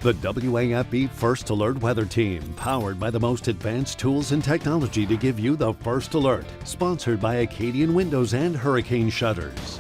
The WAFB First Alert Weather Team, powered by the most advanced tools and technology to give you the first alert. Sponsored by Acadian Windows and Hurricane Shutters.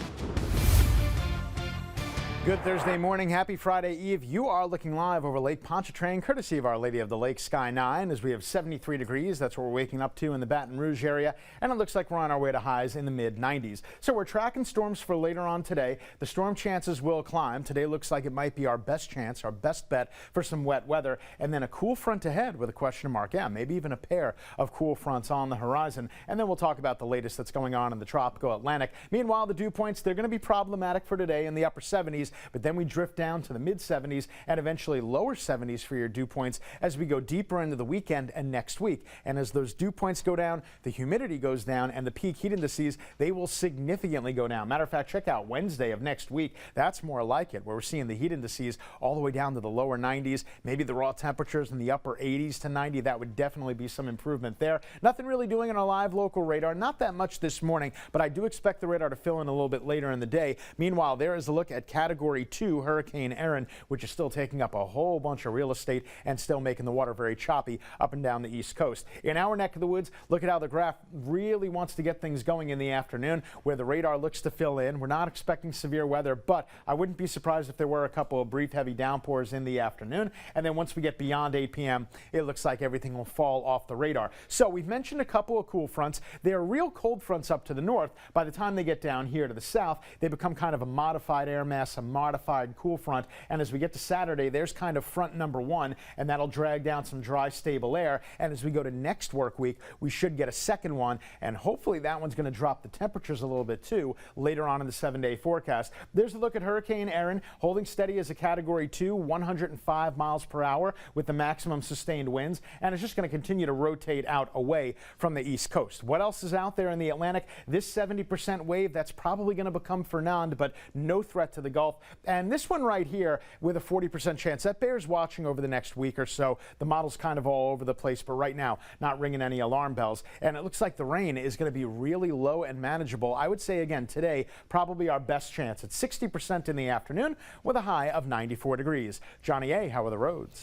Good Thursday morning. Happy Friday Eve. You are looking live over Lake Pontchartrain, courtesy of Our Lady of the Lake Sky 9, as we have 73 degrees. That's what we're waking up to in the Baton Rouge area, and it looks like we're on our way to highs in the mid-90s. So we're tracking storms for later on today. The storm chances will climb. Today looks like it might be our best chance, our best bet for some wet weather, and then a cool front ahead with a question mark. Yeah, maybe even a pair of cool fronts on the horizon. And then we'll talk about the latest that's going on in the tropical Atlantic. Meanwhile, the dew points, they're going to be problematic for today in the upper 70s. But then we drift down to the mid 70s and eventually lower 70s for your dew points as we go deeper into the weekend and next week. And as those dew points go down, the humidity goes down, and the peak heat indices, they will significantly go down. Matter of fact, check out Wednesday of next week. That's more like it, where we're seeing the heat indices all the way down to the lower 90s, maybe the raw temperatures in the upper 80s to 90. That would definitely be some improvement there. Nothing really doing on our live local radar, not that much this morning, but I do expect the radar to fill in a little bit later in the day. Meanwhile, there is a look at Category 2 Hurricane Erin, which is still taking up a whole bunch of real estate and still making the water very choppy up and down the East Coast. In our neck of the woods, look at how the graph really wants to get things going in the afternoon, where the radar looks to fill in. We're not expecting severe weather, but I wouldn't be surprised if there were a couple of brief heavy downpours in the afternoon. And then once we get beyond 8 p.m., it looks like everything will fall off the radar. So we've mentioned a couple of cool fronts. They are real cold fronts up to the north. By the time they get down here to the south, they become kind of a modified air mass, a modified cool front. And as we get to Saturday, there's kind of front number one, and that'll drag down some dry, stable air. And as we go to next work week, we should get a second one, and hopefully that one's going to drop the temperatures a little bit too later on in the 7-day forecast. There's a look at Hurricane Erin, holding steady as a Category 2, 105 miles per hour with the maximum sustained winds, and it's just going to continue to rotate out away from the East Coast. What else is out there in the Atlantic? This 70% wave, that's probably going to become Fernand, but no threat to the Gulf. And this one right here with a 40% chance, that bears watching over the next week or so. The model's kind of all over the place, but right now not ringing any alarm bells. And it looks like the rain is going to be really low and manageable. I would say again today probably our best chance at 60% in the afternoon with a high of 94 degrees. Johnny A., how are the roads?